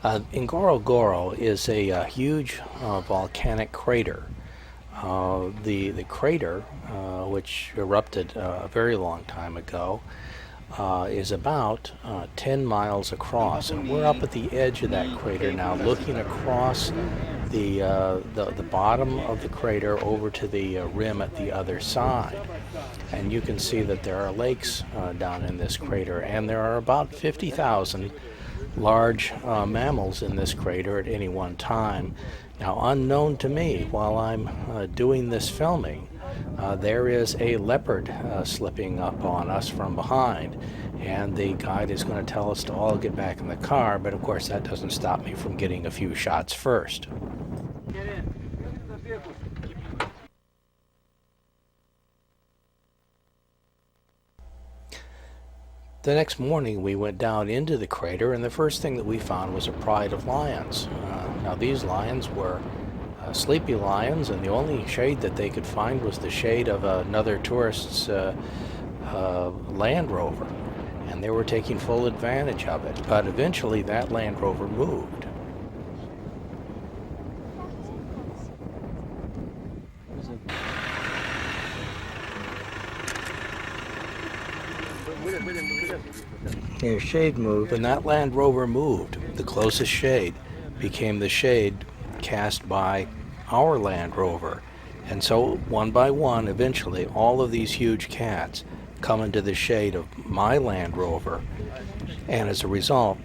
Ngorongoro is a huge volcanic crater. The crater, which erupted a very long time ago, is about 10 miles across, and we're up at the edge of that crater now, looking across the bottom of the crater over to the rim at the other side. And you can see that there are lakes down in this crater, and there are about 50,000 large mammals in this crater at any one time. Now, unknown to me, while I'm doing this filming, there is a leopard slipping up on us from behind, and the guide is going to tell us to all get back in the car, but of course that doesn't stop me from getting a few shots first. Get in. Get into the vehicle. The next morning we went down into the crater, and the first thing that we found was a pride of lions. Now these lions were sleepy lions, and the only shade that they could find was the shade of another tourist's Land Rover, and they were taking full advantage of it. But eventually that Land Rover moved. Their shade moved. When that Land Rover moved, the closest shade became the shade cast by our Land Rover. And so, one by one, eventually, all of these huge cats come into the shade of my Land Rover. And as a result,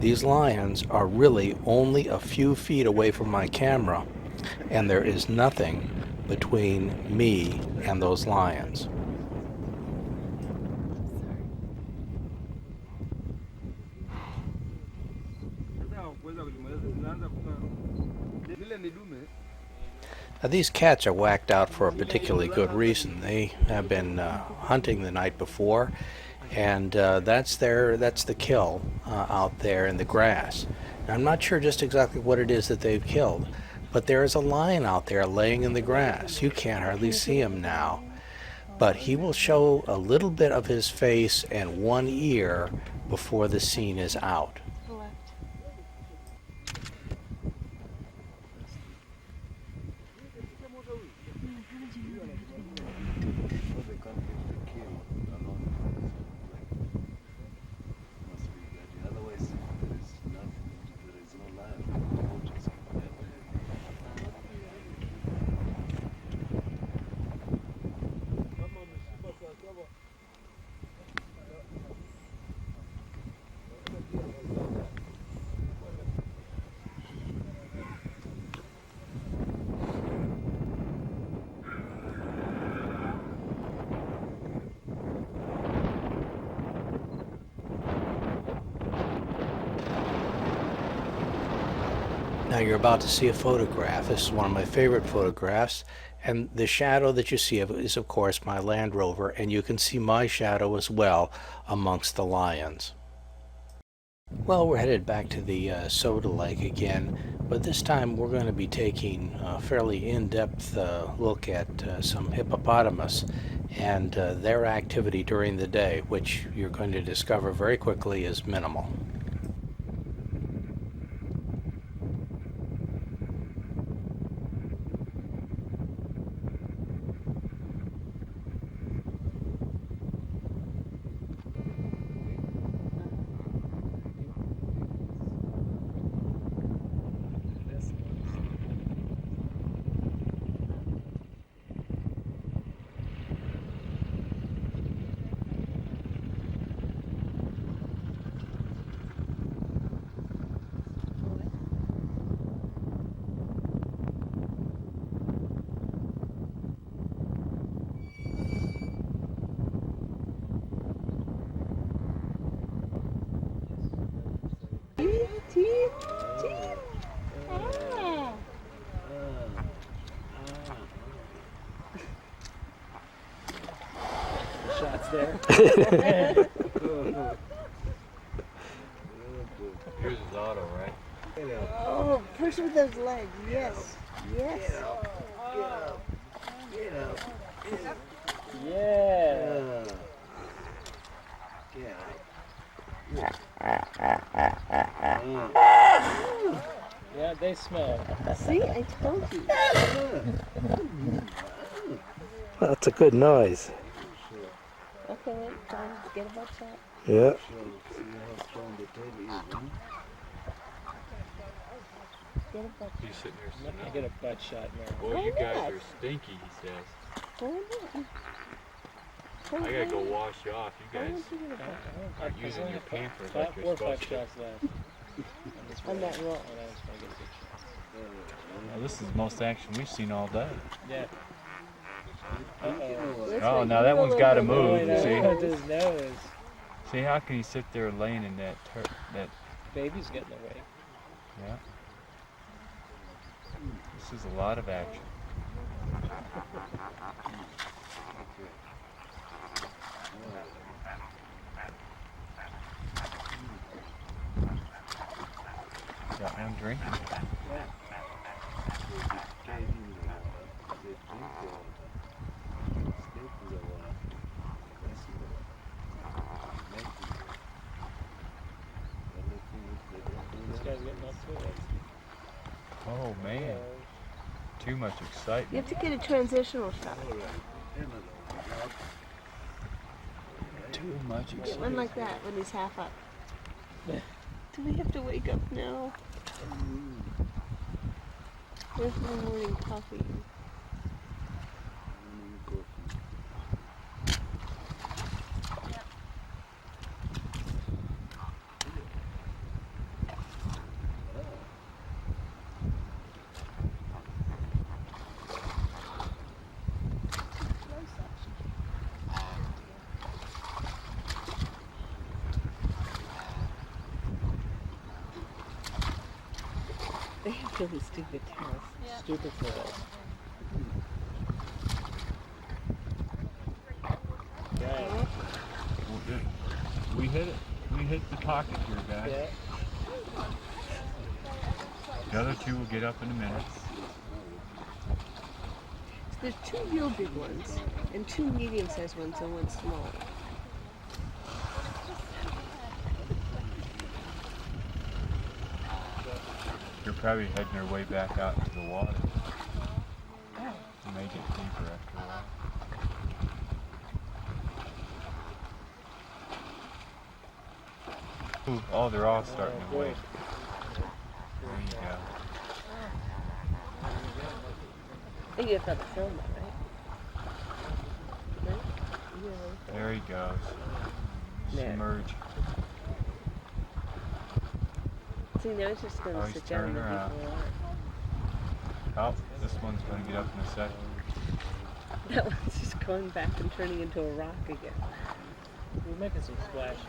these lions are really only a few feet away from my camera, and there is nothing between me and those lions. Now, these cats are whacked out for a particularly good reason. They have been hunting the night before, and that's the kill out there in the grass. Now, I'm not sure just exactly what it is that they've killed, but there is a lion out there laying in the grass. You can't hardly see him now, but he will show a little bit of his face and one ear before the scene is out. Now you're about to see a photograph. This is one of my favorite photographs, and the shadow that you see is of course my Land Rover, and you can see my shadow as well amongst the lions. Well, we're headed back to the Soda Lake again, but this time we're going to be taking a fairly in-depth look at some hippopotamus and their activity during the day, which you're going to discover very quickly is minimal. Shots there. Here's his auto, right? Oh, push with those legs. Yes. Yes. Get up. Get up. Get up. Yeah. Get up. Yeah, they smell. See, I told you. That's a good noise. Okay, wait, time to get a butt shot. Yeah. See how strong the tail is, huh? Get a butt He's sitting there shot. Let me get a butt shot now. Why Boy, you guys not? are stinky, he says. Why not? I gotta go wash you off. You Why guys don't you get a butt aren't using your pampers About like 4 you're or 5 supposed to. shots left. on that roll? And I just want to get a good shot. Well, this is the most action we've seen all day. Yeah. This Oh, way, now you that go one's a got to little bit move, more. you see? Went to his nose. See, how can he sit there laying in that Baby's getting away. yeah. This is a lot of action. Got one drinking. This guy's getting up to it. Oh man, too much excitement. You have to get a transitional shot. Too much Get excitement. one like that when he's half up. Do we have to wake up now? Where's my morning coffee? They have really stupid tails. Stupid for us. Right. We hit it. We hit the pocket here, guys. Yeah. The other two will get up in a minute. So there's two real big ones and two medium-sized ones and one small. They're probably heading their way back out into the water. They may get deeper after a while. Ooh, oh, they're all starting to wake. There you go. I think you have to film that, right? Right? Yeah. There he goes. There. Submerge. See, now he's just going Oh, to he's sit down and turning around. be Oh, this one's going to get up in a second. That one's just going back and turning into a rock again. We're making some splashing.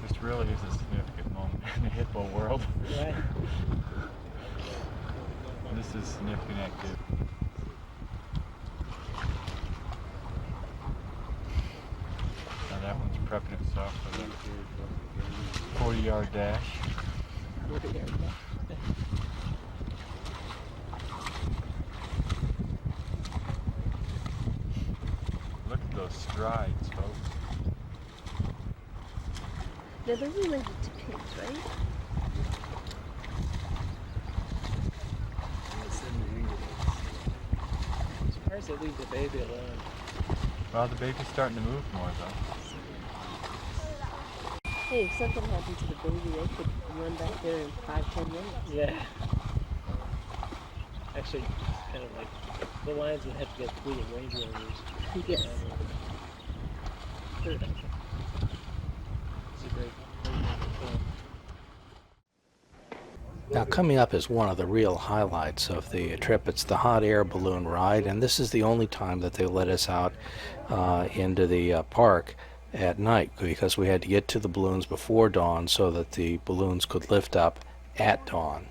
This really is a significant moment in the hippo world. Right. This is significant activity. Now that one's prepping itself for the 40-yard dash. Look at those strides, folks. Now they're related to pigs, right? I'm surprised they leave the baby alone. Well, the baby's starting to move more, though. Hey, if something happened to the baby, they could run back there in 5-10 minutes. Yeah. Actually, it's kind of like the lions would have to get through the range rovers. Yes. It's a great film. Now, coming up is one of the real highlights of the trip. It's the hot air balloon ride, and this is the only time that they let us out into the park at night, because we had to get to the balloons before dawn so that the balloons could lift up at dawn.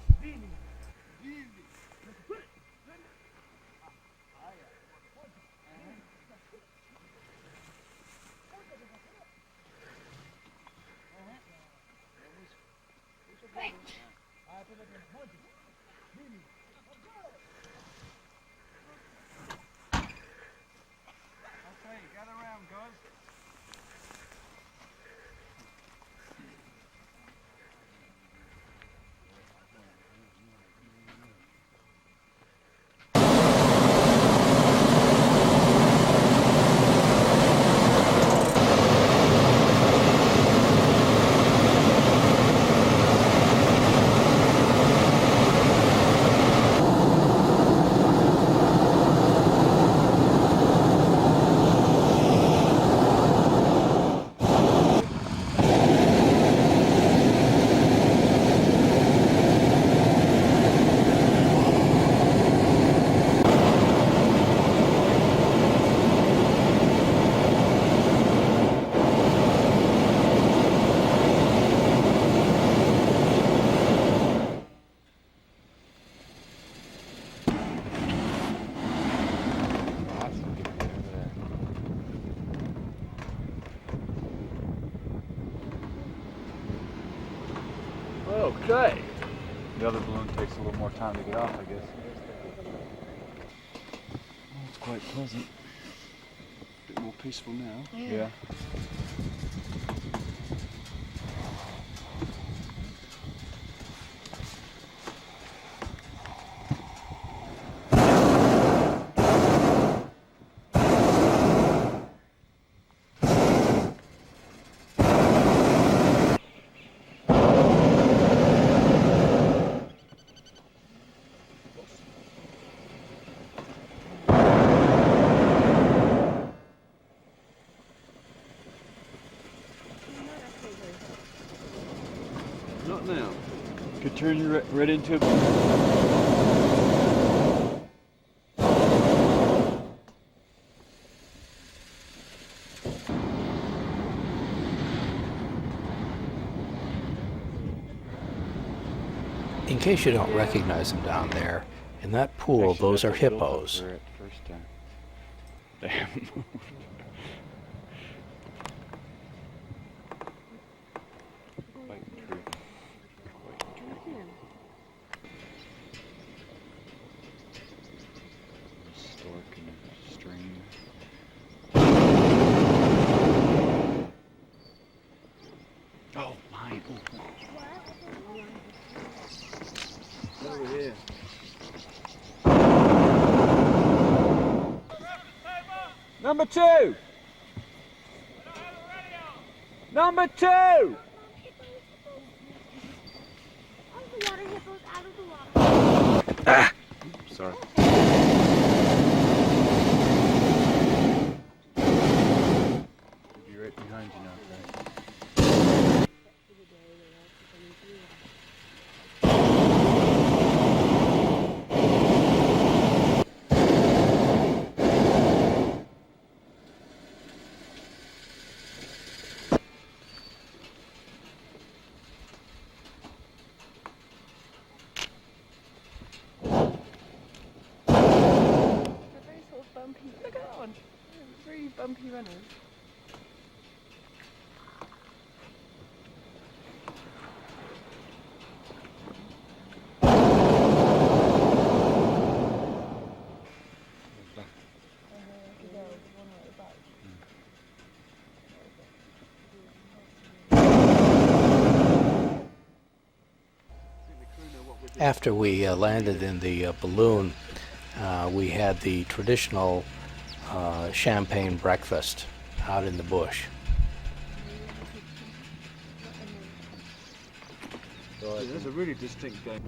Okay. The other balloon takes a little more time to get off, I guess. Oh, it's quite pleasant. A bit more peaceful now. Yeah. Not now. Could turn you right into a... In case you don't recognize them down there, in that pool, Actually, those are that's a build-up hippos. for it first time. Damn. Quite true. Quite true. A stork and a stream. Oh, mine. Over here. Number 2! Number 2! Out of the water, hippos, out of the water. Sorry. Be right behind you now, Craig. They're very sort of bumpy. Look at that one. Very bumpy runners. After we landed in the balloon, we had the traditional champagne breakfast out in the bush. Yeah, there's a really distinct game.